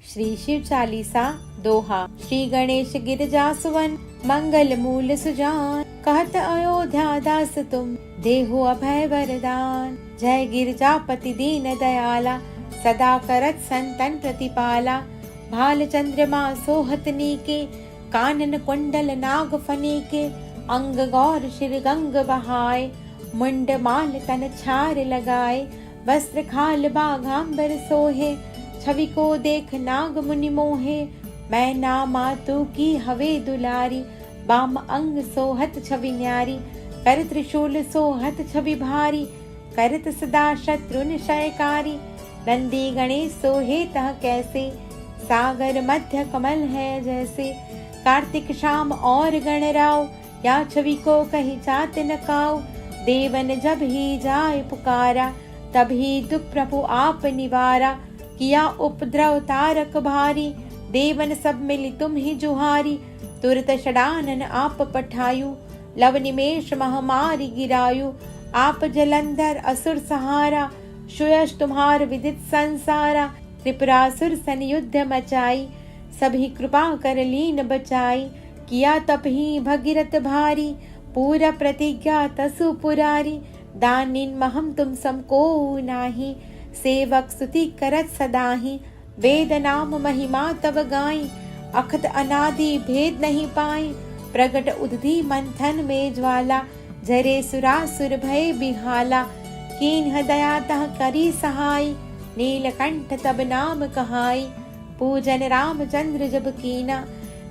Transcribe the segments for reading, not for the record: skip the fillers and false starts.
श्री शिव चालीसा दोहा। श्री गणेश गिरजा सुवन मंगल मूल सुजान, कहत अयोध्या दास तुम देहो अभय वरदान। जय गिरजापति दीन दयाला, सदा करत संतन प्रतिपाला। भाल चंद्रमा सोहत नीके, कानन कुंडल नाग फनीके। अंग गौर शिर गंग बहाय, मुंड माल तन छार लगाए। वस्त्र खाल बाघांबर सोहे, छवि को देख नाग मुनि मोहे। मैं ना मातु की हवे दुलारी, बाम अंग सोहत छवि न्यारी। कर त्रिशूल सोहत छवि भारी, करत सदा शत्रु निशयकारी। नंदी गणेश सोहे तह कैसे, सागर मध्य कमल है जैसे। कार्तिक शाम और गणराव, या छवि को कही जात न काऊ। देवन जब ही जाय पुकारा, तभी दुख प्रभु आप निवारा। किया उपद्रव तारक भारी, देवन सब मिली तुम ही जुहारी। तुरत षडानन आप पठायु, लव निमेष महामारी गिरायु। आप जलंधर असुर सहारा, सुयश तुम्हार विदित संसारा। त्रिपुरासुर सन युद्ध मचाई, सभी कृपा कर लीन बचाई। किया तप ही भगीरथ भारी, पूरा प्रतिज्ञा तसु पुरारी। दानिन महम तुम समको नाही, सेवक स्तुति करत सदाही। वेद नाम महिमा तब गाई, अखत अनादि भेद नहीं पाई। प्रगट उदधि मंथन में ज्वाला, जरे सुरासुर भय बिहाला। कीन्ह दया तह करी सहाय, नीलकंठ तब नाम कहाई। पूजन रामचंद्र जब कीना,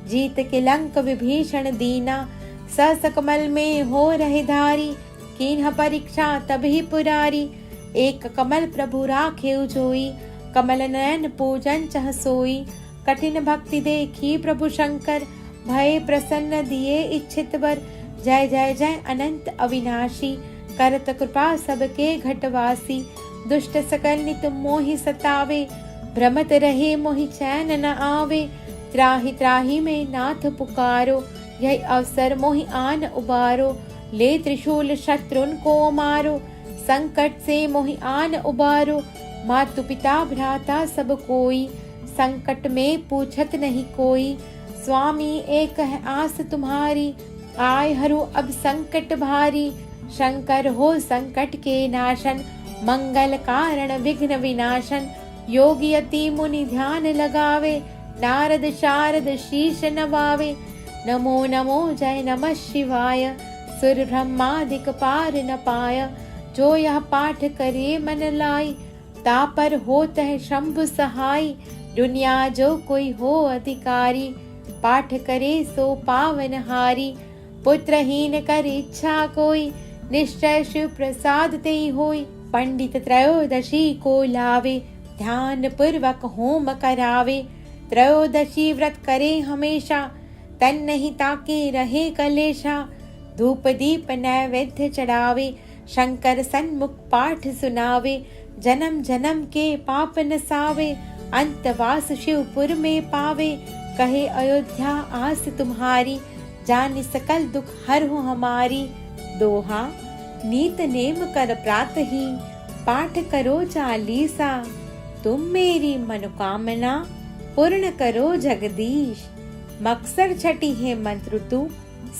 जीत के लंक विभीषण दीना। सकमल में हो रहे धारी, कीन्ह परीक्षा तभी पुरारी। एक कमल प्रभु राखे जोई, कमल नयन पूजन चह सोई। कठिन भक्ति देखी प्रभु शंकर, भय प्रसन्न दिए इच्छित वर। जय जय जय अनंत अविनाशी, करत कृपा सबके घटवासी। दुष्ट सकल नित मोहि सतावे, भ्रमत रहे मोहि चैन न आवे। त्राहि त्राहि में नाथ पुकारो, यह अवसर मोहि आन उबारो। ले त्रिशूल शत्रुन को मारो, संकट से मोहि आन उबारो। मातु पिता भ्राता सब कोई, संकट में पूछत नहीं कोई। स्वामी एक है आस तुम्हारी, आय हरु अब संकट भारी। शंकर हो संकट के नाशन, मंगल कारण विघ्न विनाशन। योगी अति मुनि ध्यान लगावे, नारद शारद शीश नवावे। नमो नमो जय नमः शिवाय, सुर ब्रह्मादिक पार न पाय। जो यह पाठ करे मन लाई, तापर होत है शंभु सहाय। दुनिया जो कोई हो अधिकारी, पाठ करे सो पावन हारी। पुत्रहीन कर इच्छा कोई, निश्चय शिव प्रसाद ते होई। पंडित त्रयोदशी को लावे, ध्यान पूर्वक होम करावे। त्रयोदशी व्रत करे हमेशा, तन नहीं ताके रहे कलेशा। धूप दीप नैवेद्य चढ़ावे, शंकर सन्मुख पाठ सुनावे। जन्म जन्म के पाप नसावे, अंतवास शिवपुर में पावे। कहे अयोध्या आस तुम्हारी, जान सकल दुख हरहु हमारी। दोहा। नीत नेम कर प्रात ही, पाठ करो चालीसा। तुम मेरी मनोकामना, पूर्ण करो जगदीश। मकसर छठी है मंत्र तू,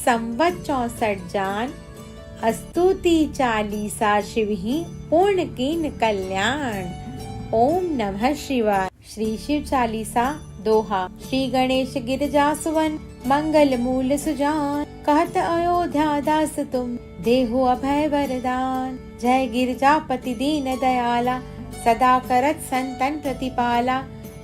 संवत 64 जान। स्तुति चालीसा शिव ही, पूर्ण कीन कल्याण। ओम नमः शिवाय। श्री शिव चालीसा दोहा। श्री गणेश गिरजा सुवन मंगल मूल सुजान, कहत अयोध्या दास तुम देहो अभय वरदान। जय गिरजापति दीन दयाला, सदा करत संतन प्रतिपाला।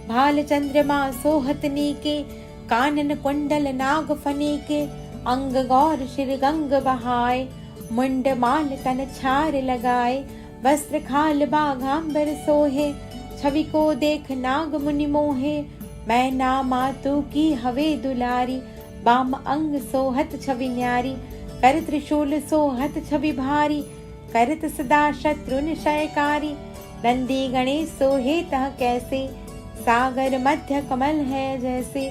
भाल चंद्रमा सोहत नीके, कानन कुंडल नाग फनीके। अंग गौर शिर गंग बहाय, मुंड माल तन छार लगाए। वस्त्र खाल बाघांबर सोहे, छवि को देख नाग मुनि मोहे। मैं ना मातु की हवे दुलारी, बाम अंग सोहत छवि न्यारी। कर त्रिशूल सोहत छवि भारी, करत सदा शत्रु निशयकारी। नंदी गणेश सोहे तह कैसे, सागर मध्य कमल है जैसे।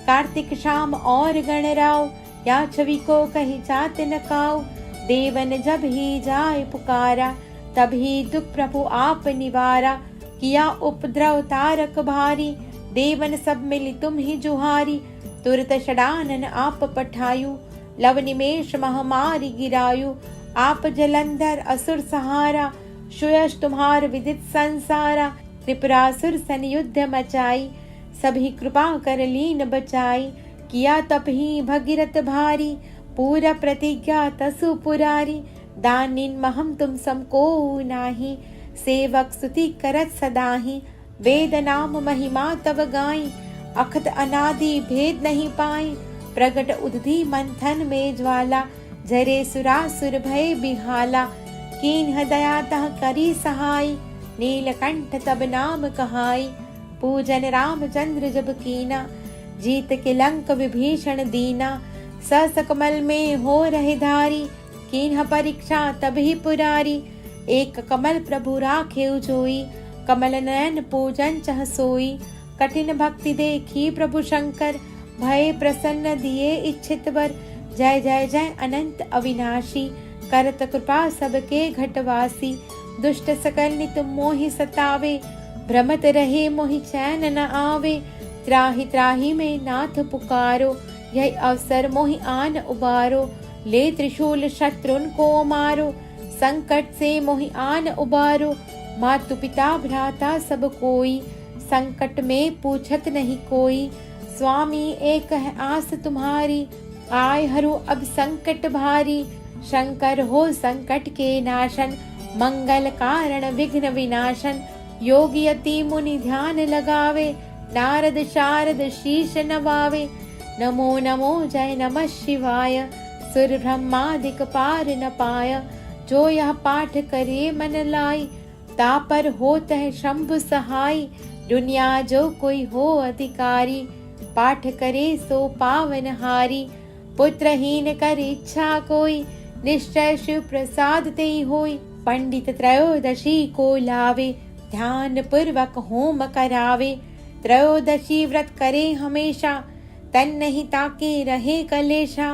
कार्तिक शाम और गणराव, या छवि को कही जात न काऊ। देवन जब ही जाय पुकारा, तभी दुख प्रभु आप निवारा। किया उपद्रव तारक भारी, देवन सब मिली तुम ही जुहारी, तुरत षडानन आप पठायु, लव निमेष महामारी गिरायु, आप जलंधर असुर सहारा, सुयश तुम्हार विदित संसारा, त्रिपुरासुर सन युद्ध मचाई, सभी कृपा कर लीन बचाई, किया तप ही भगीरथ भारी, पूरा प्रतिज्ञा तसु पुरारी, दानिन महम तुम समको नाही, सेवक स्तुति करत सदाही, वेद नाम महिमा तब गाई, अखत अनादि भेद नहीं पाई, प्रगट उदधि मंथन में ज्वाला, जरे सुरासुर भय बिहाला, कीन्ह दया तह करी सहाय, नीलकंठ तब नाम कहाई, पूजन रामचंद्र जब कीना, जीत के लंक विभीषण दीना, सस कमल में हो रहे धारी, कीन्ह परीक्षा तभी पुरारी, एक कमल प्रभु राखे जोई, कमल नयन पूजन चह सोई, कठिन भक्ति देखी प्रभु शंकर, भय प्रसन्न दिए इच्छित वर, जय जय जय अनंत अविनाशी, करत कृपा सबके घटवासी, दुष्ट सकल नित मोहि सतावे, भ्रमत रहे मोहि चैन न आवे, त्राहि त्राहि में नाथ पुकारो, यह अवसर मोहि आन उबारो, ले त्रिशूल शत्रुन को मारो, संकट से मोहि आन उबारो, मातु पिता भ्राता सब कोई, संकट में पूछत नहीं कोई, स्वामी एक है आस तुम्हारी, आय हरो अब संकट भारी, शंकर हो संकट के नाशन, मंगल कारण विघ्न विनाशन, योगी अति मुनि ध्यान लगावे, नारद शारद शीश नवावे, नमो नमो जय नमः शिवाय, सुर ब्रह्मादिक पार न पाय, जो यह पाठ करे मन लाई, तापर होत है शंभु सहाय, दुनिया जो कोई हो अधिकारी, पाठ करे सो पावन हारी, पुत्रहीन कर इच्छा कोई, निश्चय शिव प्रसाद ते होई, पंडित त्रयोदशी को लावे, ध्यान पूर्वक होम करावे, त्रयोदशी व्रत करे हमेशा, तन नहीं ताके रहे कलेशा,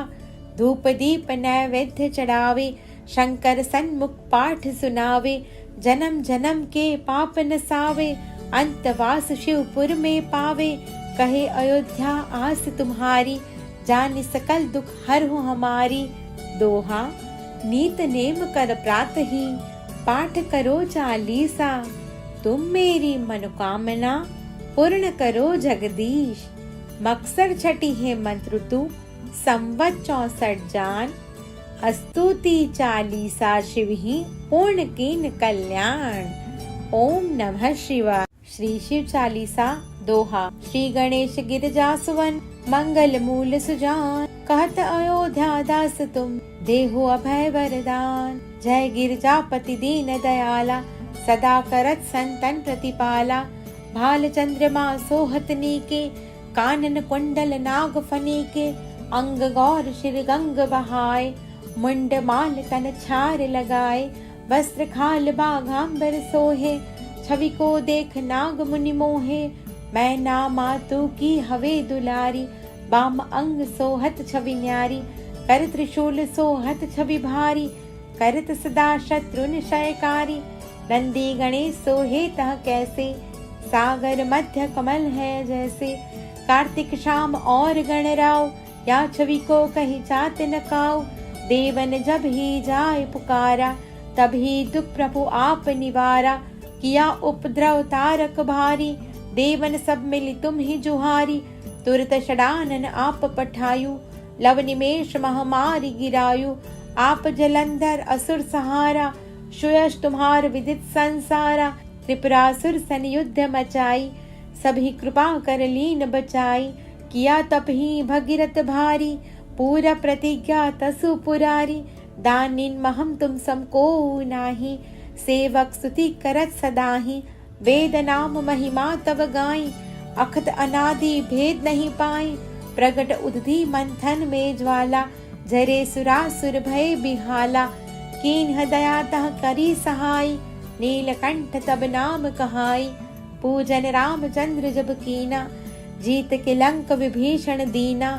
धूप दीप नैवेद्य चढ़ावे, शंकर सन्मुख पाठ सुनावे, जन्म जन्म के पाप नसावे, अंतवास शिवपुर में पावे, कहे अयोध्या आस तुम्हारी, जान सकल दुख हर हो हमारी, दोहा नीत नेम कर प्रात ही, पाठ करो चालीसा, तुम मेरी मनोकामना पूर्ण करो जगदीश, मकसर छठी है मंत्र तू, संवत 64 जान, स्तुति चालीसा शिव ही पूर्ण कीन कल्याण, ओम नमः शिवाय। श्री शिव चालीसा दोहा। श्री गणेश गिरजा सुवन, मंगल मूल सुजान, कहत अयोध्या दास तुम, देहु अभय वरदान, जय गिरजापति दीन दयाला, सदा करत संतन प्रतिपाला, भाल चंद्रमा सोहत नीके, कानन कुंडल नाग फनीके, अंग गौर शिर गंग बहाय, मुंड माल तन छार लगाए, वस्त्र खाल बाघांबर सोहे, छवि को देख नाग मुनि मोहे, मैं ना मातु की हवे दुलारी, बाम अंग सोहत छवि न्यारी, कर त्रिशूल सोहत छवि भारी, करत सदा शत्रु निशयकारी, नंदी गणेश सोहे तह कैसे, सागर मध्य कमल है जैसे, कार्तिक शाम और गणराव, या छवि को कहीं जात न काऊ, देवन जब ही जाय पुकारा, तभी दुख प्रभु आप निवारा, किया उपद्रव तारक भारी, देवन सब मिली तुम ही जुहारी, तुरत षडानन आप पठायु, लव निमेष महामारी गिरायु, आप जलंधर असुर सहारा, सुयश तुम्हार विदित संसारा, त्रिपुरासुर सन युद्ध मचाई, सभी कृपा कर लीन बचाई, किया तप ही भगीरथ भारी, पूरा प्रतिज्ञा तसु पुरारी, दानिन महम तुम समको नाही, सेवक स्तुति करत सदाही, वेद नाम महिमा तब गाई, अखत अनादि भेद नहीं पाई, प्रगट उदधि मंथन में ज्वाला, जरे सुरासुर भय बिहाला, कीन्ह दया तह करी सहाय, नीलकंठ तब नाम कहाई, पूजन रामचंद्र जब कीना, जीत के लंक विभीषण दीना,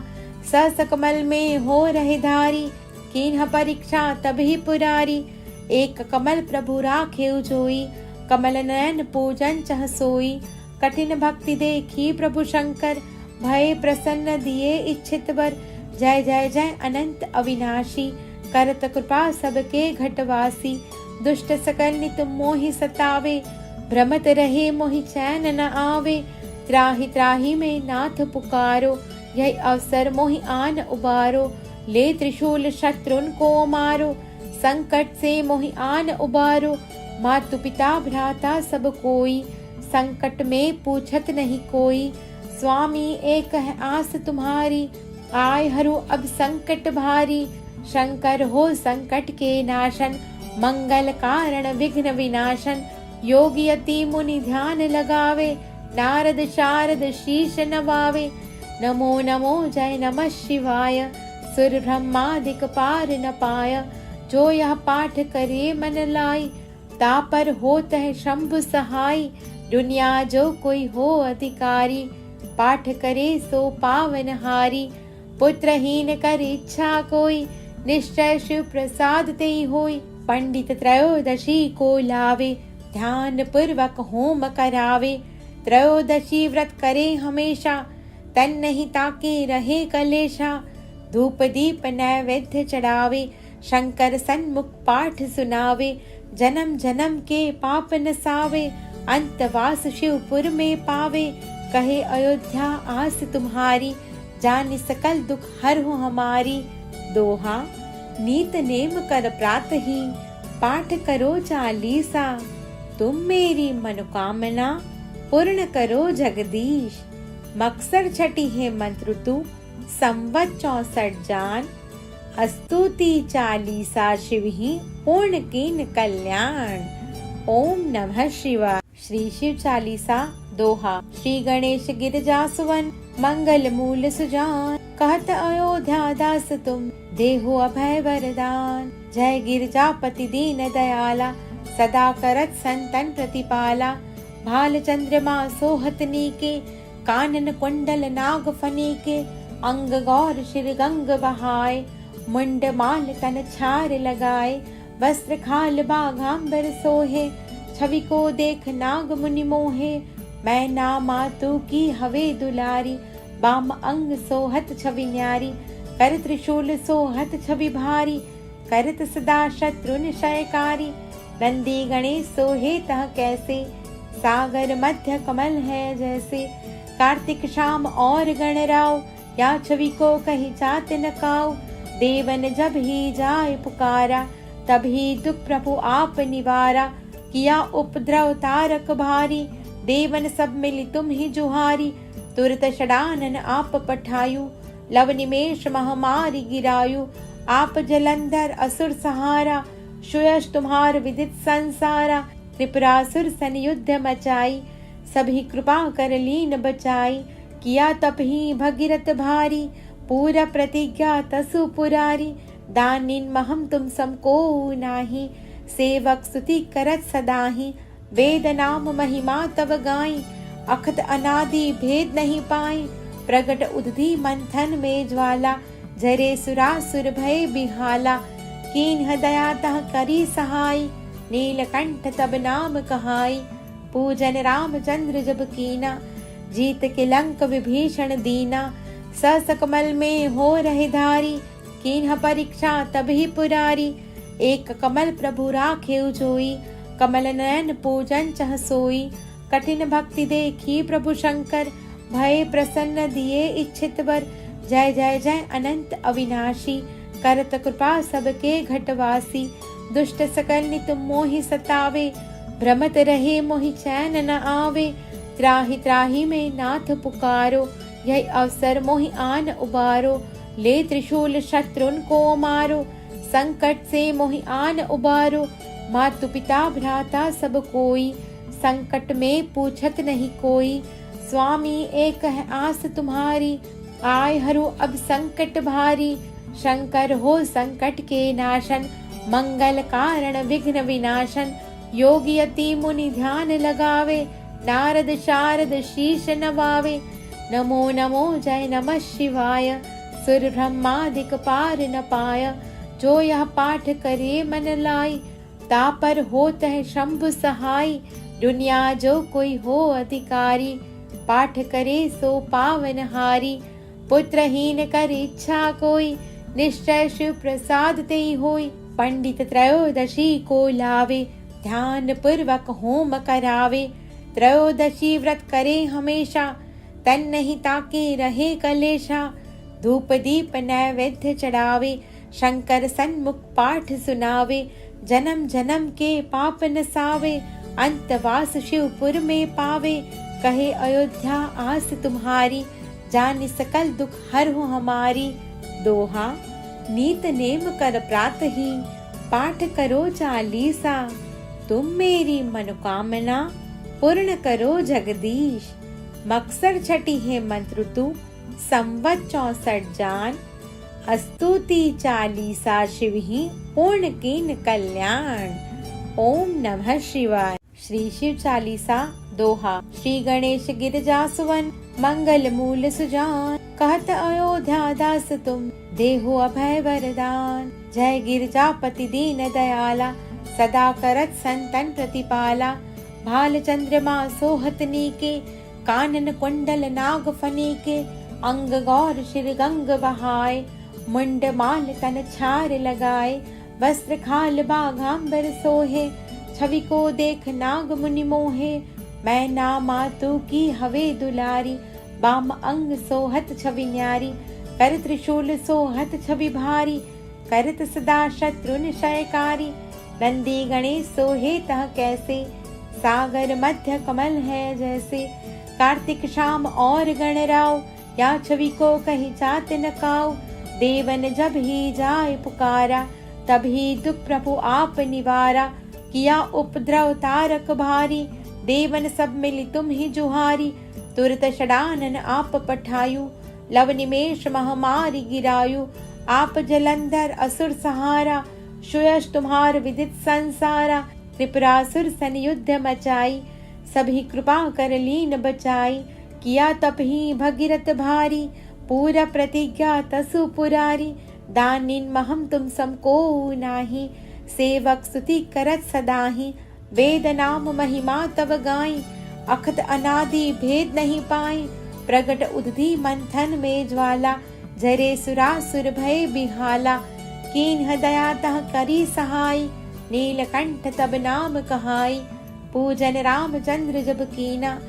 सस कमल में हो रहे धारी, कीन्ह परीक्षा तभी पुरारी, एक कमल प्रभु राखे जोई, कमल नयन पूजन चह सोई, कठिन भक्ति देखी प्रभु शंकर, भय प्रसन्न दिए इच्छित वर। जय जय जय अनंत अविनाशी, करत कृपा सबके घटवासी। दुष्ट सकल नित मोहि सतावे, भ्रमत रहे मोहि चैन न आवे। त्राहि त्राहि में नाथ पुकारो, यही अवसर मोहि आन उबारो। ले त्रिशूल शत्रुन को मारो, संकट से मोहि आन उबारो। मातु पिता भ्राता सब कोई, संकट में पूछत नहीं कोई। स्वामी एक है आस तुम्हारी, आय हरो अब संकट भारी। शंकर हो संकट के नाशन, मंगल कारण विघ्न विनाशन। योगी यति मुनि ध्यान लगावे, नारद शारद शीश नवावे। नमो नमो जय नमः शिवाय, सुर ब्रह्मादिक पार न पाय। जो यह पाठ करे मन लाई, तापर होत है शंभु सहाय। दुनिया जो कोई हो अधिकारी, पाठ करे सो पावन हारी। पुत्रहीन कर इच्छा कोई, निश्चय शिव प्रसाद ते होई। पंडित त्रयोदशी को लावे, ध्यान पूर्वक होम करावे। त्रयोदशी व्रत करे हमेशा, तन नहीं ताके रहे कलेशा। धूप दीप नैवेद्य चढ़ावे, शंकर सन्मुख पाठ सुनावे। जन्म जन्म के पाप नसावे, अंतवास शिवपुर में पावे। कहे अयोध्या आस तुम्हारी, जान सकल दुख हर हो हमारी। दोहा। नीत नेम कर प्रात ही, पाठ करो चालीसा। तुम मेरी मनोकामना, पूर्ण करो जगदीश। मकसर छठी है मंत्र तू, संवत 64 जान। स्तुति चालीसा शिव ही, पूर्ण कीन कल्याण। ओम नमः शिवाय। श्री शिव चालीसा दोहा। श्री गणेश गिरजा सुवन, मंगल मूल सुजान। कहत अयोध्या दास तुम, देहु अभय वरदान। जय गिरजापति दीन दयाला, सदा करत संतन प्रतिपाला। भाल चंद्रमा सोहत नीके, कानन कुंडल नाग फनीके। अंग गौर शिर गंग बहाय, मुंड माल तन छार लगाए। वस्त्र खाल बाघांबर सोहे, छवि को देख नाग मुनि मोहे। मैं ना मातु की हवे दुलारी, बाम अंग सोहत छवि न्यारी। कर त्रिशूल सोहत छवि भारी, करत सदा शत्रु निशयकारी। नंदी गणेश सोहे तह कैसे, सागर मध्य कमल है जैसे। कार्तिक शाम और गणराव, या छवि को कहीं जात न काऊ। देवन जब ही जाय पुकारा, तभी दुख प्रभु आप निवारा। किया उपद्रव तारक भारी, देवन सब मिली तुम ही जुहारी। तुरत षडानन आप पठायु, लव निमेष महामारी गिरायु। आप जलंधर असुर सहारा, सुयश तुम्हार विदित संसारा। त्रिपुरासुर सन युद्ध मचाई, सभी कृपा कर लीन बचाई। किया तप ही भगीरथ भारी, पूरा प्रतिज्ञा तसु पुरारी। दानिन महम तुम समको नाही, सेवक स्तुति करत सदाही। वेद नाम महिमा तब गाई, अखत अनादि भेद नहीं पाई। प्रगट उदधि मंथन में ज्वाला, जरे सुरासुर भय बिहाला। कीन्ह दया तह करी सहाय, नीलकंठ तब नाम कहाई। पूजन रामचंद्र जब कीना, जीत के लंक विभीषण दीना। सकमल में हो रहे धारी, कीन्ह परीक्षा तभी पुरारी। एक कमल प्रभु राखे जोई, कमल नयन पूजन चह सोई। कठिन भक्ति देखी प्रभु शंकर, भय प्रसन्न दिए इच्छित वर। जय जय जय अनंत अविनाशी, करत कृपा सबके घटवासी। दुष्ट सकल नित मोहि सतावे, भ्रमत रहे मोहि चैन न आवे। त्राहि त्राहि में नाथ पुकारो, यही अवसर मोहि आन उबारो। ले त्रिशूल शत्रुन को मारो, संकट से मोहि आन उबारो। मातु पिता भ्राता सब कोई, संकट में पूछत नहीं कोई। स्वामी एक है आस तुम्हारी, आय हरो अब संकट भारी। शंकर हो संकट के नाशन, मंगल कारण विघ्न विनाशन। योगी यति मुनि ध्यान लगावे, नारद शारद शीश नवावे। नमो नमो जय नमः शिवाय, सुर ब्रह्मादिक पार न पाय। जो यह पाठ करे मन लाई, तापर होत है शंभु सहाय। दुनिया जो कोई हो अधिकारी, पाठ करे सो पावन हारी। पुत्रहीन कर इच्छा कोई, निश्चय शिव प्रसाद ते होई। पंडित त्रयोदशी को लावे, ध्यान पूर्वक होम करावे। त्रयोदशी व्रत करे हमेशा, तन नहीं ताके रहे कलेशा। धूप दीप नैवेद्य चढ़ावे, शंकर सन्मुख पाठ सुनावे। जन्म जन्म के पाप नसावे, अंतवास शिवपुर में पावे। कहे अयोध्या आस तुम्हारी, जान सकल दुख हर हो हमारी। दोहा। नीत नेम कर प्रात ही, पाठ करो चालीसा। तुम मेरी मनोकामना, पूर्ण करो जगदीश। मकसर छठी है मंत्र तू, संवत 64 जान। स्तुति चालीसा शिव ही, पूर्ण कीन कल्याण। ओम नमः शिवाय। श्री शिव चालीसा दोहा। श्री गणेश गिरजा सुवन, मंगल मूल सुजान। कहत अयोध्या दास तुम, देहु अभय वरदान। जय गिरजापति दीन दयाला, सदा करत संतन प्रतिपाला। भाल चंद्रमा सोहत नीके, कानन कुंडल नाग फनीके। अंग गौर शिर गंग बहाय, मुंड माल तन छार लगाए। वस्त्र खाल बाघांबर सोहे, छवि को देख नाग मुनि मोहे। मैं ना मातु की हवे दुलारी, बाम अंग सोहत छवि न्यारी। कर त्रिशूल सोहत छवि भारी, करत सदा शत्रु निशयकारी। नंदी गणेश सोहे तह कैसे, सागर मध्य कमल है जैसे। कार्तिक शाम और गणराव, या छवि को कहीं जात न काऊ। देवन जब ही जाय पुकारा, तभी दुख प्रभु आप निवारा। किया उपद्रव तारक भारी, देवन सब मिली तुम ही जुहारी। तुरत षडानन आप पठायु, लव निमेष महामारी गिरायु। आप जलंधर असुर सहारा, सुयश तुम्हार विदित संसारा। त्रिपुरासुर सन युद्ध मचाई, सभी कृपा कर लीन बचाई। किया तप ही भगीरथ भारी, पूरा प्रतिज्ञा तसु पुरारी। दानिन महम तुम समको नाही, सेवक स्तुति करत सदाही। वेद नाम महिमा तब गाई, अखत अनादि भेद नहीं पाई। प्रगट उदधि मंथन में ज्वाला, जरे सुरासुर भय बिहाला। कीन्ह दया तह करी सहाय, नीलकंठ तब नाम कहाई। पूजन रामचंद्र जब कीना,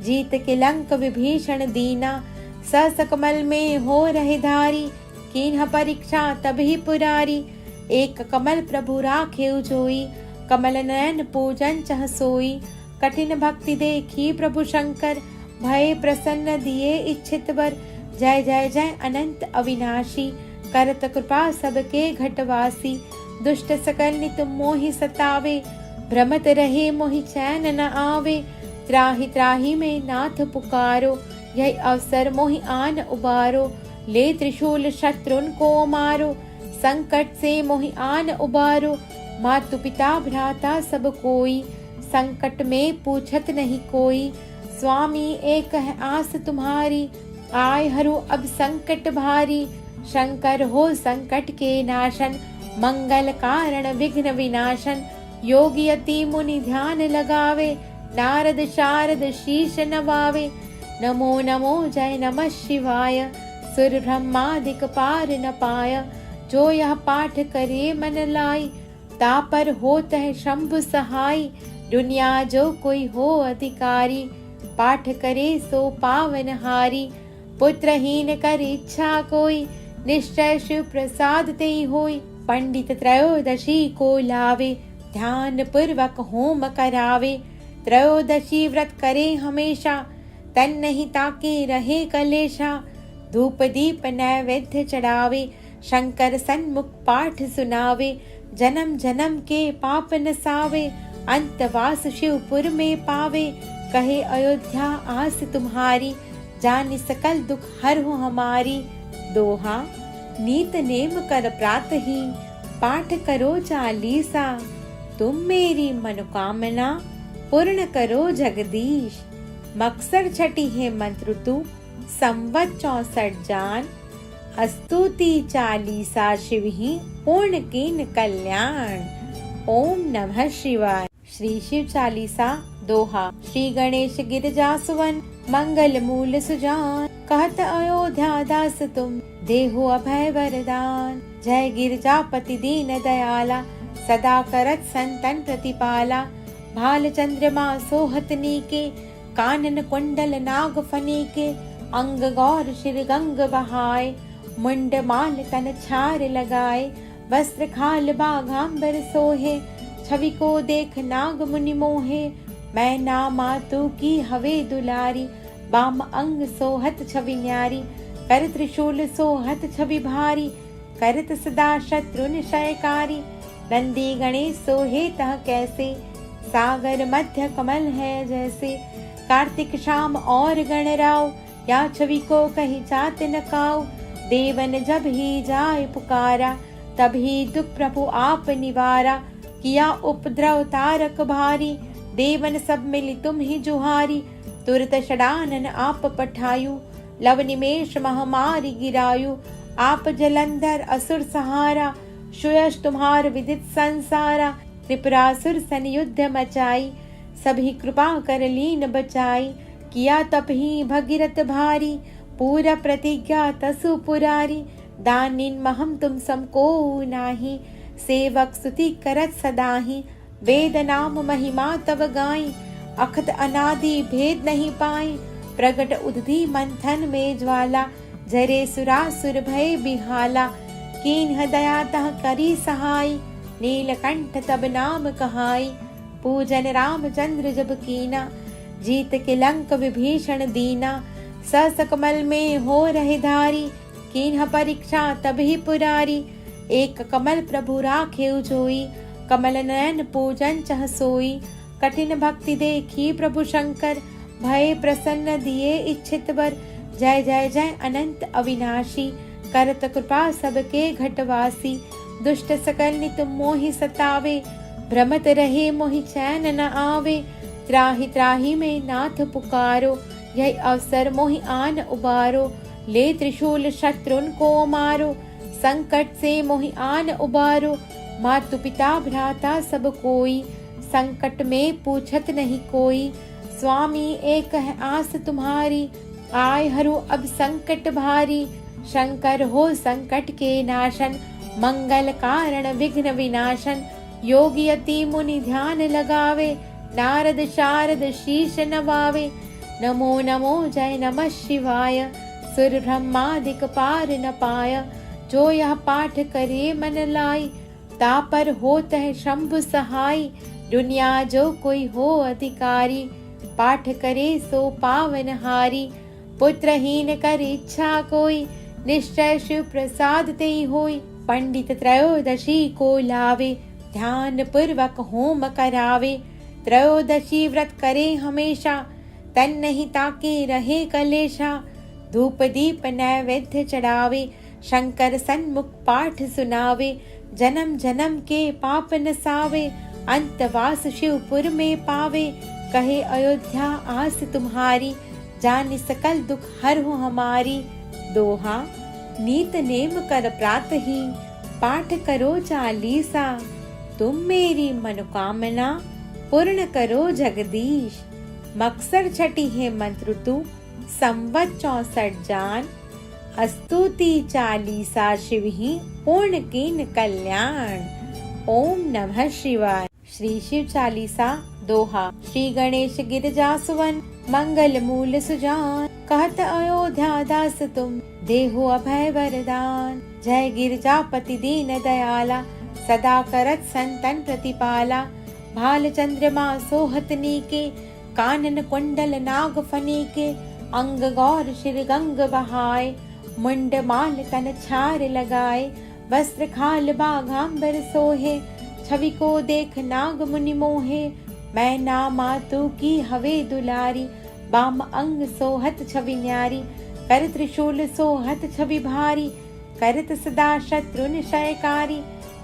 जीत के लंक विभीषण दीना। सकमल में हो रहे धारी, कीन्ह परीक्षा तभी पुरारी। एक कमल प्रभु राखे जोई, कमल नयन पूजन चह सोई। कठिन भक्ति देखी प्रभु शंकर, भय प्रसन्न दिए इच्छित वर। जय जय जय अनंत अविनाशी, करत कृपा सबके घटवासी। दुष्ट सकल नित मोहि सतावे, भ्रमत रहे मोहि चैन न आवे। त्राहि त्राहि में नाथ पुकारो, यह अवसर मोहि आन उबारो। ले त्रिशूल शत्रुन को मारो, संकट से मोहि आन उबारो। मातु पिता भ्राता सब कोई, संकट में पूछत नहीं कोई। स्वामी एक है आस तुम्हारी, आय हरु अब संकट भारी। शंकर हो संकट के नाशन, मंगल कारण विघ्न विनाशन। योगी अति मुनि ध्यान लगावे, नारद शारद शीश नवावे। नमो नमो जय नमः शिवाय, सुर ब्रह्मादिक पार न पाय। जो यह पाठ करे मन लाई, तापर होत है शंभु सहाय। दुनिया जो कोई हो अधिकारी, पाठ करे सो पावन हारी। पुत्रहीन कर इच्छा कोई, निश्चय शिव प्रसाद ते होई। पंडित त्रयोदशी को लावे, ध्यान पूर्वक होम करावे। त्रयोदशी व्रत करे हमेशा, तन नहीं ताके रहे कलेशा। धूप दीप नैवेद्य चढ़ावे, शंकर सन्मुख पाठ सुनावे। जन्म जन्म के पाप नसावे, अंतवास शिवपुर में पावे। कहे अयोध्या आस तुम्हारी, जान सकल दुख हर हो हमारी। दोहा। नीत नेम कर प्रात ही, पाठ करो चालीसा। तुम मेरी मनोकामना, पूर्ण करो जगदीश। मकसर छठी है मंत्र तू, संवत 64 जान। स्तुति चालीसा शिव ही, पूर्ण कीन कल्याण। ओम नमः शिवाय। श्री शिव चालीसा दोहा। श्री गणेश गिरजा सुवन मंगल मूल सुजान, कहत अयोध्या दास तुम देहु अभय वरदान। जय गिरजापति दीन दयाला, सदा करत संतन प्रतिपाला। भाल चंद्रमा सोहत नीके, कानन कुंडल नाग फनीके। अंग गौर शिर गंग बहाय, मुंड माल तन छार लगाए। वस्त्र खाल बाघांबर सोहे, छवि को देख नाग मुनि मोहे। मैं ना मातु की हवे दुलारी, बाम अंग सोहत छवि न्यारी। कर त्रिशूल सोहत छवि भारी, करत सदा शत्रु निशयकारी। नंदी गणेश सोहे तह कैसे, सागर मध्य कमल है जैसे। कार्तिक शाम और गणराव, या छवि को कहीं जात न काऊ। देवन जब ही जाय पुकारा, तभी दुख प्रभु आप निवारा। किया उपद्रव तारक भारी, देवन सब मिली तुम ही जुहारी। तुरत षडानन आप पठायु, लव निमेष महामारी गिरायु। आप जलंधर असुर सहारा, सुयश तुम्हार विदित संसारा। त्रिपुरासुर सन युद्ध मचाई, सभी कृपा कर लीन बचाई। किया तप ही भगीरथ भारी, पूरा प्रतिज्ञा तसु पुरारी। दानिन महम तुम समको नाही, सेवक स्तुति करत सदाही। वेद नाम महिमा तब गाई, अखत अनादि भेद नहीं पाई। प्रगट उदधि मंथन में ज्वाला, जरे सुरासुर भय बिहाला। कीन्ह दया तह करी सहाय, नीलकंठ तब नाम कहाई। पूजन रामचंद्र जब कीना, जीत के लंक विभीषण दीना। सस कमल में हो रहे धारी, कीन्ह परीक्षा तभी पुरारी। एक कमल प्रभु राखे जोई, कमल नयन पूजन चह सोई। कठिन भक्ति देखी प्रभु शंकर, भय प्रसन्न दिए इच्छित वर। जय जय जय अनंत अविनाशी, करत कृपा सबके घटवासी। दुष्ट सकल नित मोहि सतावे, भ्रमत रहे मोहि चैन न आवे। त्राहि त्राहि में नाथ पुकारो, यह अवसर मोहि आन उबारो। ले त्रिशूल शत्रुन को मारो, संकट से मोहि आन उबारो। मातु पिता भ्राता सब कोई, संकट में पूछत नहीं कोई। स्वामी एक है आस तुम्हारी, आय हरो अब संकट भारी। शंकर हो संकट के नाशन, मंगल कारण विघ्न विनाशन। योगी अति मुनि ध्यान लगावे, नारद शारद शीश नवावे। नमो नमो जय नमः शिवाय, सुर ब्रह्मादिक पार न पाय। जो यह पाठ करे मन लाई, तापर होत है शंभु सहाय। दुनिया जो कोई हो अधिकारी, पाठ करे सो पावन हारी। पुत्रहीन कर इच्छा कोई, निश्चय शिव प्रसाद ते होई। पंडित त्रयोदशी को लावे, ध्यान पूर्वक होम करावे। त्रयोदशी व्रत करे हमेशा, तन नहीं ताके रहे कलेशा। धूप दीप नैवेद्य चढ़ावे, शंकर सन्मुख पाठ सुनावे। जन्म जन्म के पाप नसावे, अंतवास शिवपुर में पावे। कहे अयोध्या आस तुम्हारी, जान सकल दुख हर हो हमारी। दोहा। नीत नेम कर प्रात ही, पाठ करो चालीसा। तुम मेरी मनोकामना, पूर्ण करो जगदीश। मकसर छठी है मंत्र तू, संवत 64 जान। स्तुति चालीसा शिव ही, पूर्ण कीन कल्याण। ओम नमः शिवाय। श्री शिव चालीसा दोहा। श्री गणेश गिरजा सुवन, मंगल मूल सुजान। कहत अयोध्या दास तुम, देहु अभय वरदान। जय गिरजापति दीन दयाला, सदा करत संतन प्रतिपाला। भाल चंद्रमा सोहत नीके, कानन कुंडल नाग फनीके। अंग गौर शिर गंग बहाय, मुंड माल तन छार लगाए। वस्त्र खाल बाघांबर सोहे, छवि को देख नाग मुनि मोहे। मैं ना मातु की हवे दुलारी, बाम अंग सोहत छवि न्यारी। कर त्रिशूल सोहत छवि भारी, करत सदा शत्रु निशयकारी।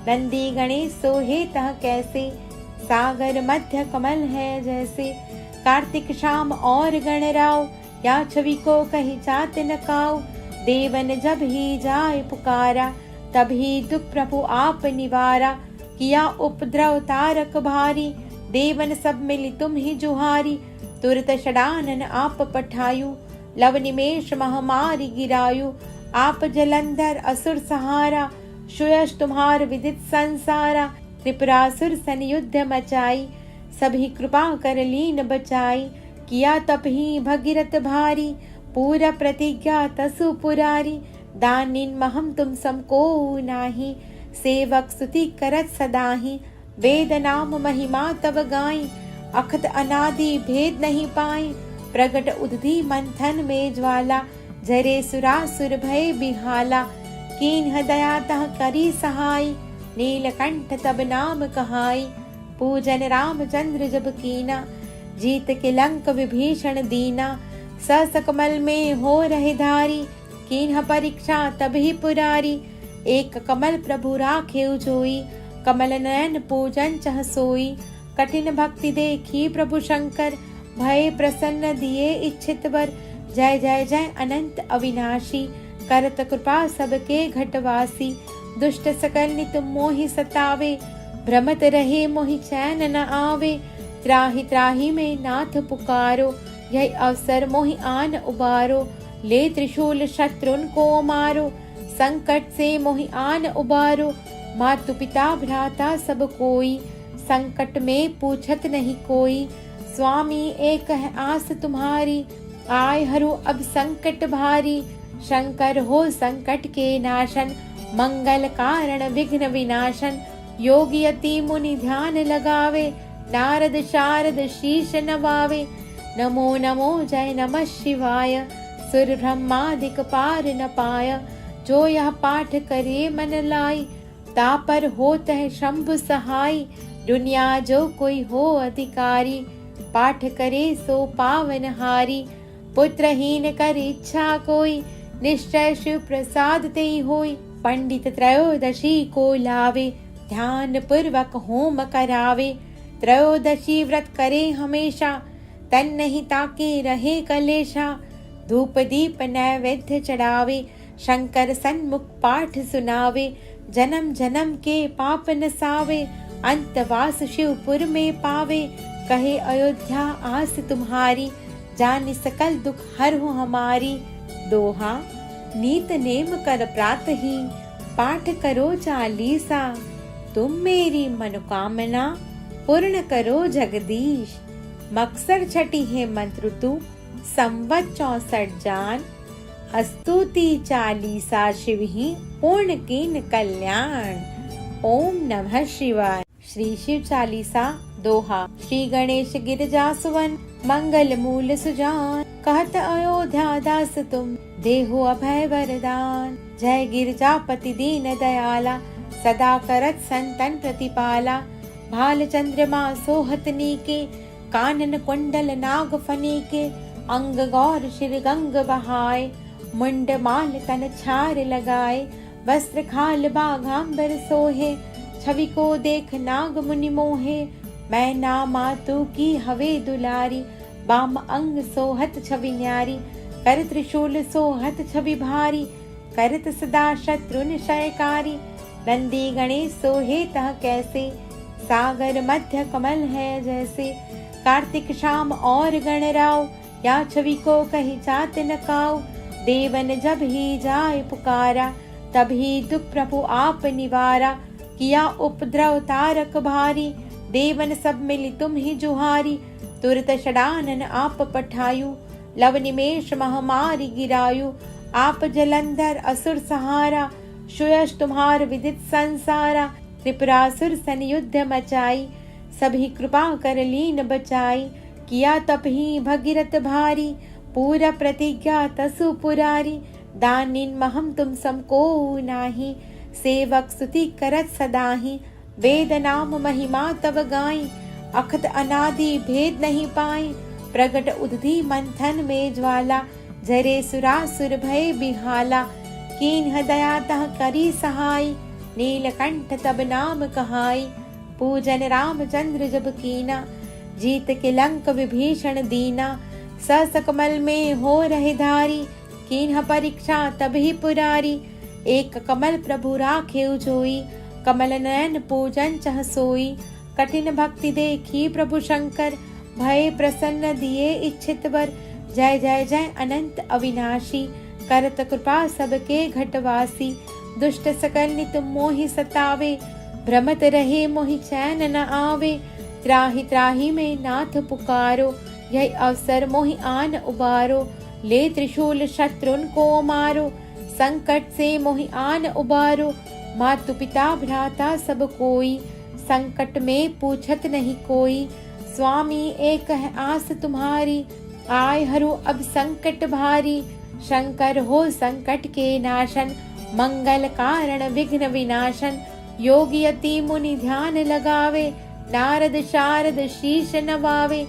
नंदी गणेश सोहे तह कैसे, सागर मध्य कमल है जैसे। कार्तिक शाम और गणराव, या छवि को कहीं जात न काऊ। देवन जब ही जाय पुकारा, तभी दुख प्रभु आप निवारा। किया उपद्रव तारक भारी, देवन सब मिली तुम ही जुहारी। तुरत षडानन आप पठायु, लव निमेष महामारी गिरायु। आप जलंधर असुर सहारा, सुयश तुम्हार विदित संसारा। त्रिपुरासुर सन युद्ध मचाई, सभी कृपा कर लीन बचाई। किया तप ही भगीरथ भारी, पूरा प्रतिज्ञा तसु पुरारी। दानिन महम तुम समको नाही, सेवक स्तुति करत सदाही। वेद नाम महिमा तब गाई, अखत अनादि भेद नहीं पाई। प्रगट उदधि मंथन में ज्वाला, जरे सुरासुर भय बिहाला। कीन्ह दया तह करी सहाय, नीलकंठ तब नाम कहाई। पूजन रामचंद्र जब कीना, जीत के लंक विभीषण दीना। सकमल में हो रहे धारी, कीन्ह परीक्षा तभी पुरारी। एक कमल प्रभु राखे जोई, कमल नयन पूजन चह सोई। कठिन भक्ति देखी प्रभु शंकर, भय प्रसन्न दिए इच्छित वर। जय जय जय अनंत अविनाशी, करत कृपा सबके घटवासी। दुष्ट सकल नित मोहि सतावे, भ्रमत रहे मोहि चैन न आवे। त्राहि त्राहि में नाथ पुकारो, यह अवसर मोहि आन उबारो। ले त्रिशूल शत्रुन को मारो, संकट से मोहि आन उबारो। मातु पिता भ्राता सब कोई, संकट में पूछत नहीं कोई। स्वामी एक है आस तुम्हारी, आय हरो अब संकट भारी। शंकर हो संकट के नाशन, मंगल कारण विघ्न विनाशन। योगी यति मुनि ध्यान लगावे, नारद शारद शीश नवावे। नमो नमो जय नमः शिवाय, सुर ब्रह्मादिक पार न पाय। जो यह पाठ करे मन लाई, तापर होत है शंभु सहाय। दुनिया जो कोई हो अधिकारी, पाठ करे सो पावन हारी। पुत्रहीन कर इच्छा कोई, निश्चय शिव प्रसाद ते होई। पंडित त्रयोदशी को लावे, ध्यान पूर्वक होम करावे। त्रयोदशी व्रत करे हमेशा, तन नहीं ताके रहे कलेशा। धूप दीप नैवेद्य चढ़ावे, शंकर सन्मुख पाठ सुनावे। जन्म जन्म के पाप नसावे, अंतवास शिवपुर में पावे। कहे अयोध्या आस तुम्हारी, जान सकल दुख हर हो हमारी। दोहा। नीत नेम कर प्रात ही, पाठ करो चालीसा। तुम मेरी मनोकामना, पूर्ण करो जगदीश। मकसर छठी है मंत्र तू, संवत 64 जान। स्तुति चालीसा शिव ही, पूर्ण कीन कल्याण। ओम नमः शिवाय। श्री शिव चालीसा दोहा। श्री गणेश गिरजा सुवन, मंगल मूल सुजान। कहत अयोध्या दास तुम, देहु अभय वरदान। जय गिरजापति दीन दयाला, सदा करत संतन प्रतिपाला। भाल चंद्रमा सोहत नीके, कानन कुंडल नाग फनीके। अंग गौर शिर गंग बहाय, मुंड माल तन छार लगाए। वस्त्र खाल बाघांबर सोहे, छवि को देख नाग मुनि मोहे। मैं ना मातु की हवे दुलारी, बाम अंग सोहत छवि न्यारी। कर त्रिशूल सोहत छवि भारी, करत सदा शत्रु निशयकारी। नंदी गणेश सोहे तह कैसे, सागर मध्य कमल है जैसे। कार्तिक शाम और गणराव, या छवि को कही जात न काऊ। देवन जब ही जाय पुकारा, तभी दुख प्रभु आप निवारा। किया उपद्रव तारक भारी, देवन सब मिली तुम ही जुहारी। तुरत षडानन आप पठायु, लव निमेष महामारी गिरायु। आप जलंधर असुर सहारा, सुयश तुम्हार विदित संसारा। त्रिपुरासुर सन युद्ध मचाई, सभी कृपा कर लीन बचाई। किया तप ही भगीरथ भारी, पूरा प्रतिज्ञा तसु पुरारी। दानिन महम तुम समको नाही, सेवक स्तुति करत सदाही। वेद नाम महिमा तब गाई, अखत अनादि भेद नहीं पाई। प्रगट उदधि मंथन में ज्वाला, जरे सुरासुर भय बिहाला। कीन्ह दया तह करी सहाय, नीलकंठ तब नाम कहाई। पूजन रामचंद्र जब कीना, जीत के लंक विभीषण दीना। सकमल में हो रहे धारी, कीन्ह परीक्षा तभी पुरारी। एक कमल प्रभु राखे जोई, कमल नयन पूजन चह सोई। कठिन भक्ति देखी प्रभु शंकर, भय प्रसन्न दिए इच्छित वर। जय जय जय अनंत अविनाशी, करत कृपा सबके घटवासी। दुष्ट सकल नित मोहि सतावे, भ्रमत रहे मोहि चैन न आवे। त्राहि त्राहि में नाथ पुकारो, यही अवसर मोहि आन उबारो। ले त्रिशूल शत्रुन को मारो, संकट से मोहि आन उबारो। मातु पिता भ्राता सब कोई, संकट में पूछत नहीं कोई। स्वामी एक है आस तुम्हारी, आय हरो अब संकट भारी। शंकर हो संकट के नाशन, मंगल कारण विघ्न विनाशन। योगी यति मुनि ध्यान लगावे, नारद शारद शीश नवावे।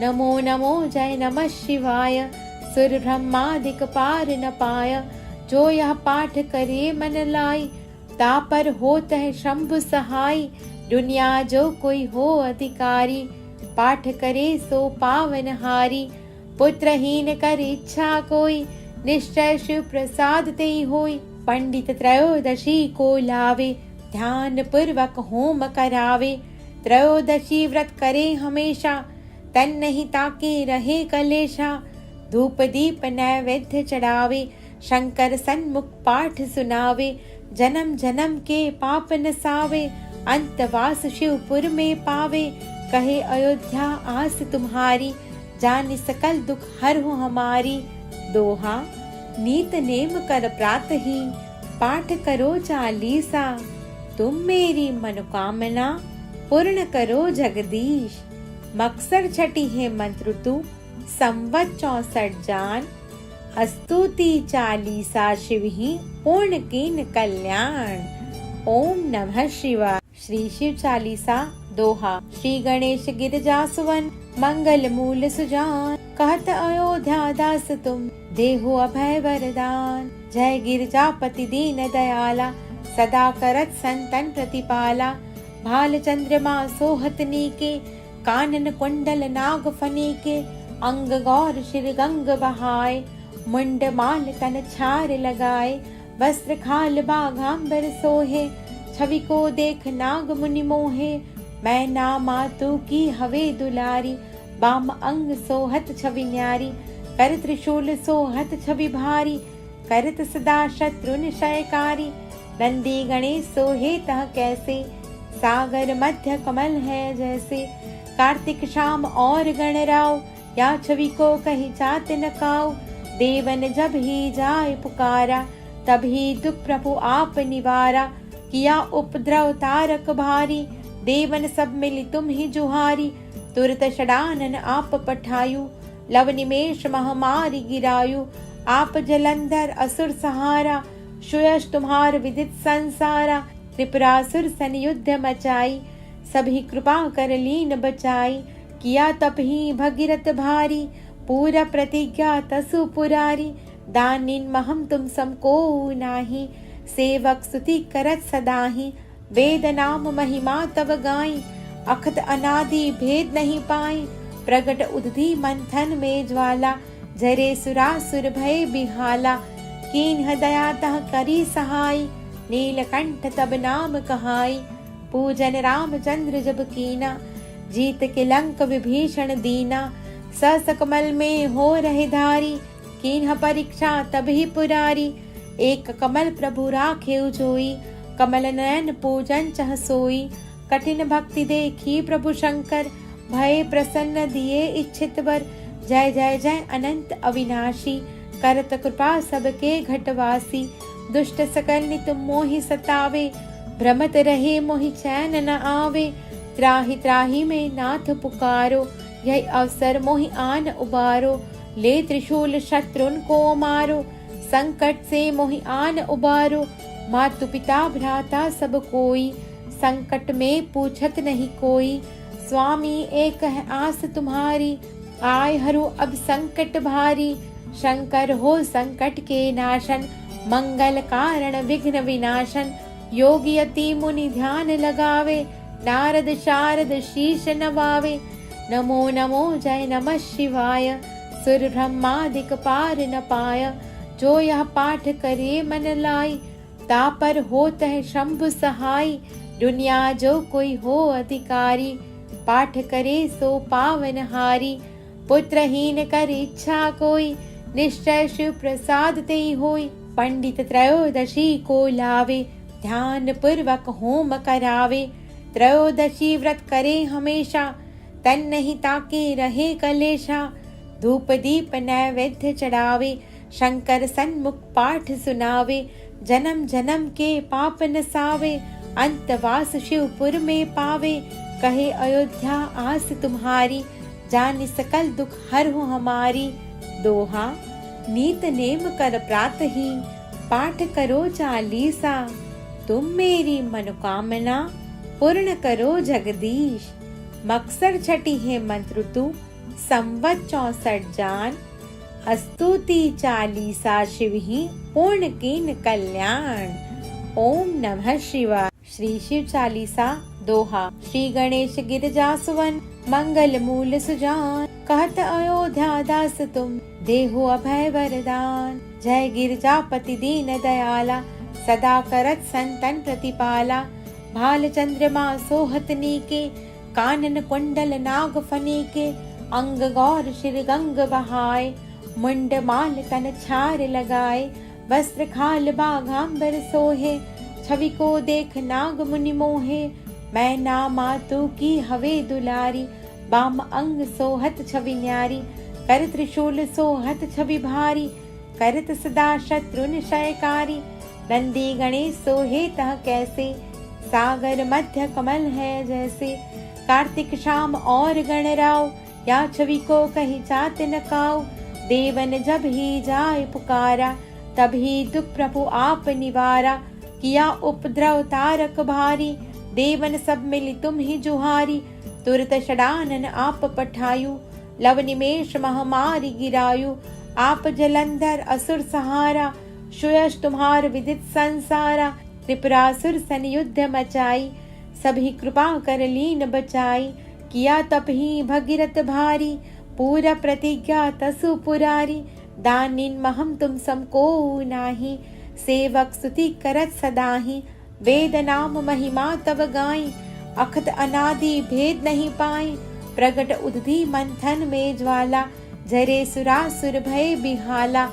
नमो नमो जय नमः शिवाय, सुर ब्रह्मादिक पार न पाय। जो यह पाठ करे मन लाई, तापर होत है शंभु सहाय। दुनिया जो कोई हो अधिकारी, पाठ करे सो पावन हारी। पुत्रहीन कर इच्छा कोई, निश्चय शिव प्रसाद ते होई। पंडित त्रयोदशी को लावे, ध्यान पूर्वक होम करावे। त्रयोदशी व्रत करे हमेशा, तन नहीं ताके रहे कलेशा। धूप दीप नैवेद्य चढ़ावे, शंकर सन्मुख पाठ सुनावे। जन्म जन्म के पाप नसावे, अंतवास शिवपुर में पावे। कहे अयोध्या आस तुम्हारी, जान सकल दुख हर हो हमारी। दोहा। नीत नेम कर प्रात ही, पाठ करो चालीसा। तुम मेरी मनोकामना, पूर्ण करो जगदीश। मकसर छठी है मंत्र तू, संवत 64 जान। स्तुति चालीसा शिव ही, पूर्ण कीन कल्याण। ओम नमः शिवाय। श्री शिव चालीसा दोहा। श्री गणेश गिरजा सुवन, मंगल मूल सुजान। कहत अयोध्या दास तुम, देहु अभय वरदान। जय गिरजापति दीन दयाला, सदा करत संतन प्रतिपाला। भाल चंद्रमा सोहत नीके, कानन कुंडल नाग फनीके। अंग गौर शिर गंग बहाय, मुंड माल तन छार लगाए। वस्त्र खाल बाघांबर सोहे, छवि को देख नाग मुनि मोहे। मैं ना मातु की हवे दुलारी, बाम अंग सोहत छवि न्यारी। कर त्रिशूल सोहत छवि भारी, करत सदा शत्रु निशयकारी। नंदी गणेश सोहे तह कैसे, सागर मध्य कमल है जैसे। कार्तिक शाम और गणराव, या छवि को कहीं जात न काऊ। देवन जब ही जाय पुकारा, तभी दुख प्रभु आप निवारा। किया उपद्रव तारक भारी, देवन सब मिली तुम ही जुहारी। तुरत षडानन आप पठायु, लव निमेष महामारी गिरायु। आप जलंधर असुर सहारा, सुयश तुम्हार विदित संसारा। त्रिपुरासुर सन युद्ध मचाई, सभी कृपा कर लीन बचाई। किया तप ही भगीरथ भारी, पूरा प्रतिज्ञा तसु पुरारी। दानिन महम तुम समको नाही, सेवक स्तुति करत सदाही। वेद नाम महिमा तब गाई, अखत अनादि भेद नहीं पाई। प्रगट उदधि मंथन में ज्वाला, जरे सुरासुर भय बिहाला। कीन्ह दया तह करी सहाय, नीलकंठ तब नाम कहाई। पूजन रामचंद्र जब कीना, जीत के लंक विभीषण दीना। सकमल में हो रहे धारी, कीन्ह परीक्षा तभी पुरारी। एक कमल प्रभु राखे जोई, कमल नयन पूजन चह सोई। कठिन भक्ति देखी प्रभु शंकर, भय प्रसन्न दिए इच्छित वर। जय जय जय अनंत अविनाशी, करत कृपा सबके घटवासी। दुष्ट सकल नित मोहि सतावे, भ्रमत रहे मोहि चैन न आवे। त्राहि त्राहि में नाथ पुकारो, यही अवसर मोहि आन उबारो। ले त्रिशूल शत्रुन को मारो, संकट से मोहि आन उबारो। मातु पिता भ्राता सब कोई, संकट में पूछत नहीं कोई। स्वामी एक है आस तुम्हारी, आय हरो अब संकट भारी। शंकर हो संकट के नाशन, मंगल कारण विघ्न विनाशन। योगी यति मुनि ध्यान लगावे, नारद शारद शीश नवावे। नमो नमो जय नमः शिवाय, सुर ब्रह्मादिक पार न पाय। जो यह पाठ करे मन लाई, तापर होत है शंभु सहाय। दुनिया जो कोई हो अधिकारी, पाठ करे सो पावन हारी। पुत्रहीन कर इच्छा कोई, निश्चय शिव प्रसाद ते होई। पंडित त्रयोदशी को लावे, ध्यान पूर्वक होम करावे। त्रयोदशी व्रत करे हमेशा, तन नहीं ताके रहे कलेशा। धूप दीप नैवेद्य चढ़ावे, शंकर सन्मुख पाठ सुनावे। जन्म जन्म के पाप नसावे, अंतवास शिवपुर में पावे। कहे अयोध्या आस तुम्हारी, जान सकल दुख हर हो हमारी। दोहा। नीत नेम कर प्रात ही, पाठ करो चालीसा। तुम मेरी मनोकामना, पूर्ण करो जगदीश। मकसर छठी है मंत्र तू, संवत 64 जान। स्तुति चालीसा शिव ही, पूर्ण कीन कल्याण। ओम नमः शिवाय। श्री शिव चालीसा दोहा। श्री गणेश गिरजासुवन, मंगल मूल सुजान। कहत अयोध्या दास तुम, देहु अभय वरदान। जय गिरजापति दीन दयाला, सदा करत संतन प्रतिपाला। भाल चंद्रमा सोहत नीके, कानन कुंडल नाग फनीके। अंग गौर शिर गंग बहाय, मुंड माल तन छार लगाए। वस्त्र खाल बाघांबर सोहे, छवि को देख नाग मुनि मोहे। मैं ना मातु की हवे दुलारी, बाम अंग सोहत छवि न्यारी। कर त्रिशूल सोहत छवि भारी, करत सदा शत्रु निशयकारी। नंदी गणेश सोहे तह कैसे, सागर मध्य कमल है जैसे। कार्तिक शाम और गणराव, या छवि को कहीं जात न काऊ। देवन जब ही जाय पुकारा, तभी दुख प्रभु आप निवारा। किया उपद्रव तारक भारी, देवन सब मिली तुम ही जुहारी। तुरत षडानन आप पठायु, लव निमेष महामारी गिरायु। आप जलंधर असुर सहारा, सुयश तुम्हार विदित संसारा। त्रिपुरासुर सन युद्ध मचाई, सभी कृपा कर लीन बचाई। किया तप ही भगीरथ भारी, पूरा प्रतिज्ञा तसु पुरारी। दानिन महम तुम समको नाही, सेवक स्तुति करत सदाही। वेद नाम महिमा तब गाई, अखत अनादि भेद नहीं पाई। प्रगट उदधि मंथन में ज्वाला, जरे सुरासुर भय बिहाला।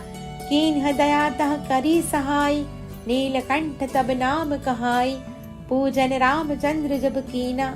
कीन्ह दया तह करी सहाय, नीलकंठ तब नाम कहाई। पूजन रामचंद्र जब कीना,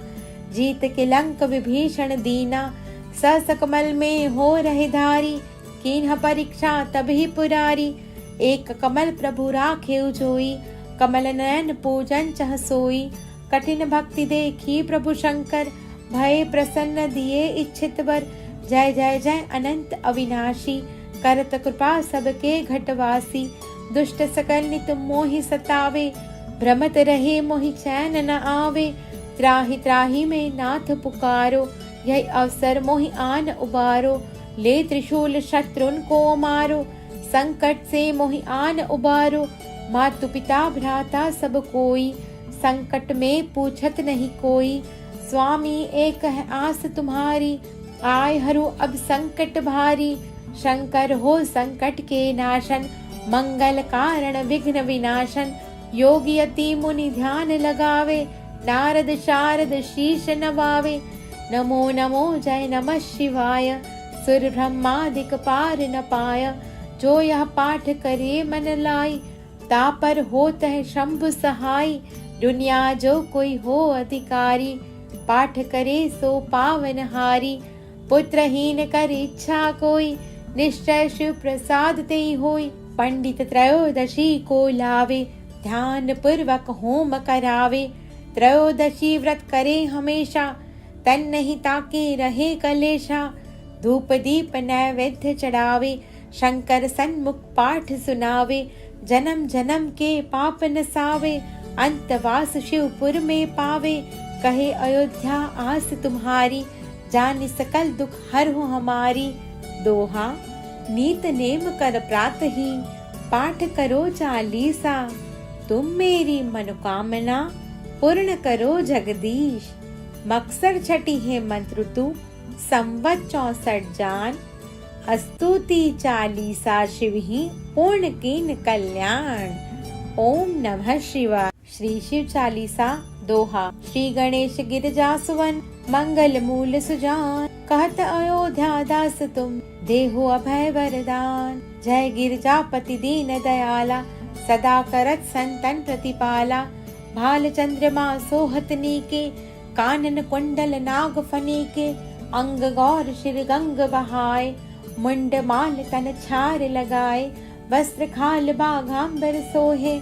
जीत के लंक विभीषण दीना। सकमल में हो रहे धारी, कीन्ह परीक्षा तभी पुरारी। एक कमल प्रभु राखे जोई, कमल नयन पूजन चह सोई। कठिन भक्ति देखी प्रभु शंकर, भय प्रसन्न दिए इच्छित वर। जय जय जय अनंत अविनाशी, करत कृपा सबके घटवासी। दुष्ट सकल नित मोहि सतावे, भ्रमत रहे मोहि चैन न आवे। त्राहि त्राहि में नाथ पुकारो, यह अवसर मोहि आन उबारो। ले त्रिशूल शत्रुन को मारो, संकट से मोहि आन उबारो। मातु पिता भ्राता सब कोई, संकट में पूछत नहीं कोई। स्वामी एक है आस तुम्हारी, आय हरु अब संकट भारी। शंकर हो संकट के नाशन, मंगल कारण विघ्न विनाशन। योगी अति मुनि ध्यान लगावे, नारद शारद शीश नवावे। नमो नमो जय नमः शिवाय, सुर ब्रह्मादिक पार न पाय। जो यह पाठ करे मन लाई, तापर होत है शंभु सहाय। दुनिया जो कोई हो अधिकारी, पाठ करे सो पावन हारी। पुत्रहीन कर इच्छा कोई, निश्चय शिव प्रसाद ते होई। पंडित त्रयोदशी को लावे, ध्यान पूर्वक होम करावे। त्रयोदशी व्रत करे हमेशा, तन नहीं ताके रहे कलेशा। धूप दीप नैवेद्य चढ़ावे, शंकर सन्मुख पाठ सुनावे। जन्म जन्म के पाप नसावे, अंतवास शिवपुर में पावे। कहे अयोध्या आस तुम्हारी, जान सकल दुख हर हो हमारी। दोहा। नीत नेम कर प्रात ही, पाठ करो चालीसा। तुम मेरी मनोकामना, पूर्ण करो जगदीश। मकसर छठी है मंत्र तू, संवत 64 जान। स्तुति चालीसा शिव ही, पूर्ण कीन कल्याण। ओम नमः शिवाय। श्री शिव चालीसा दोहा। श्री गणेश गिरजा सुवन मंगल मूल सुजान, कहत अयोध्या दास तुम देहु अभय वरदान। जय गिरजापति दीन दयाला, सदा करत संतन प्रतिपाला। भाल चंद्रमा सोहत नीके, कानन कुंडल नाग फनीके। अंग गौर शिर गंग बहाय, मुंड माल तन छार लगाए। वस्त्र खाल बाघांबर सोहे,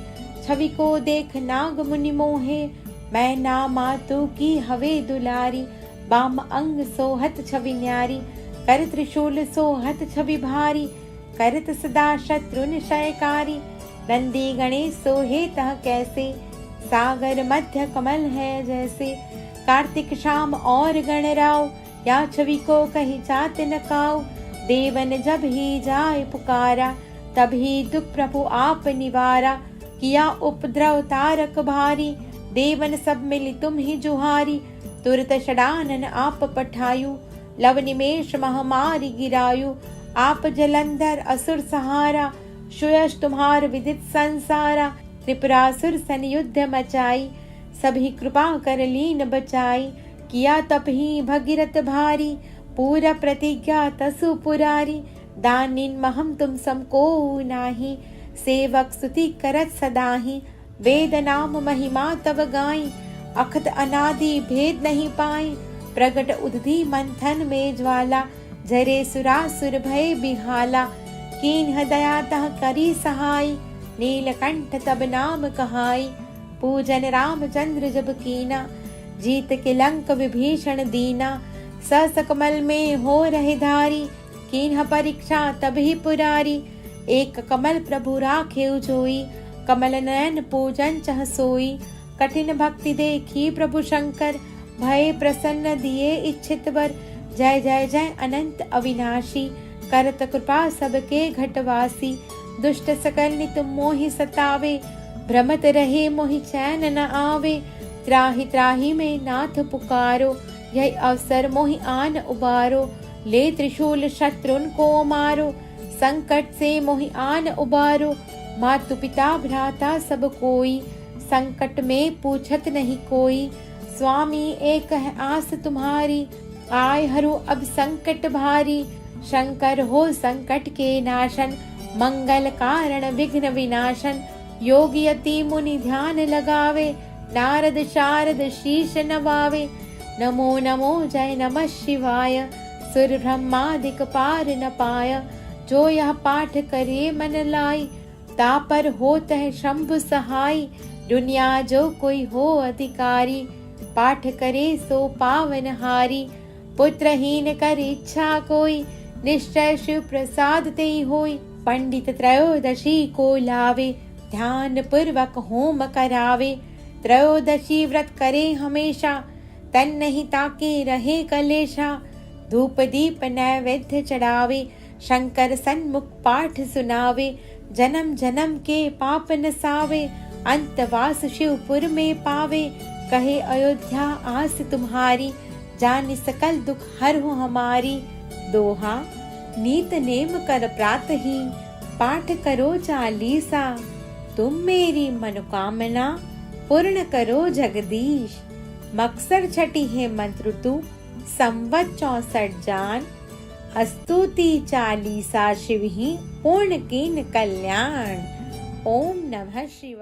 छवि को देख नाग मुनि मोहे। मैं ना मातु की हवे दुलारी, बाम अंग सोहत छवि न्यारी। कर त्रिशूल सोहत छवि भारी, करत सदा शत्रु निशयकारी। नंदी गणेश सोहे तह कैसे, सागर मध्य कमल है जैसे। कार्तिक शाम और गणराव, या छवि को कहीं जात न काऊ। देवन जब ही जाय पुकारा, तभी दुख प्रभु आप निवारा। किया उपद्रव तारक भारी, देवन सब मिली तुम ही जुहारी। तुरत षडानन आप पठायु, लव निमेष महामारी गिरायु। आप जलंधर असुर सहारा, सुयश तुम्हार विदित संसारा। त्रिपुरासुर सन युद्ध मचाई, सभी कृपा कर लीन बचाई। किया तप ही भगीरथ भारी, पूरा प्रतिज्ञा तसु पुरारी। दानिन महम तुम समको नाही, सेवक स्तुति करत सदाही। वेद नाम महिमा तब गाई, अखत अनादि भेद नहीं पाई। प्रगट उदधि मंथन में ज्वाला, जरे सुरासुर भय बिहाला। कीन्ह दया तह करी सहाय, नीलकंठ तब नाम कहाई। पूजन रामचंद्र जब कीना, जीत के लंक विभीषण दीना। सकमल में हो रहे धारी, कीन्ह परीक्षा तभी पुरारी। एक कमल प्रभु राखे जोई, कमल नयन पूजन चह सोई। कठिन भक्ति देखी प्रभु शंकर, भय प्रसन्न दिए इच्छित वर। जय जय जय अनंत अविनाशी, करत कृपा सबके घटवासी। दुष्ट सकल नित मोहि सतावे, भ्रमत रहे मोहि चैन न आवे। त्राहि त्राहि में नाथ पुकारो, यह अवसर मोहि आन उबारो। ले त्रिशूल शत्रुन को मारो, संकट से मोहि आन उबारो। मातु पिता भ्राता सब कोई, संकट में पूछत नहीं कोई। स्वामी एक है आस तुम्हारी, आय हरो अब संकट भारी। शंकर हो संकट के नाशन, मंगल कारण विघ्न विनाशन। योगी यति मुनि ध्यान लगावे, नारद शारद शीश नवावे। नमो नमो जय नमः शिवाय, सुर ब्रह्मादिक पार न पाय। जो यह पाठ करे मन लाई, तापर होत है शंभु सहाय। दुनिया जो कोई हो अधिकारी, पाठ करे सो पावन हारी। पुत्रहीन कर इच्छा कोई, निश्चय शिव प्रसाद ते होई। पंडित त्रयोदशी को लावे, ध्यान पूर्वक होम करावे। त्रयोदशी व्रत करे हमेशा, तन नहीं ताके रहे कलेशा। धूप दीप नैवेद्य चढ़ावे, शंकर सन्मुख पाठ सुनावे। जन्म जन्म के पाप नसावे, अंतवास शिवपुर में पावे। कहे अयोध्या आस तुम्हारी, जान सकल दुख हर हो हमारी। दोहा। नीत नेम कर प्रात ही, पाठ करो चालीसा। तुम मेरी मनोकामना, पूर्ण करो जगदीश। मकसर छठी है मंत्र तू, संवत 64 जान। स्तुति चालीसा शिव ही, पूर्ण कीन कल्याण। ओम नमः शिवाय।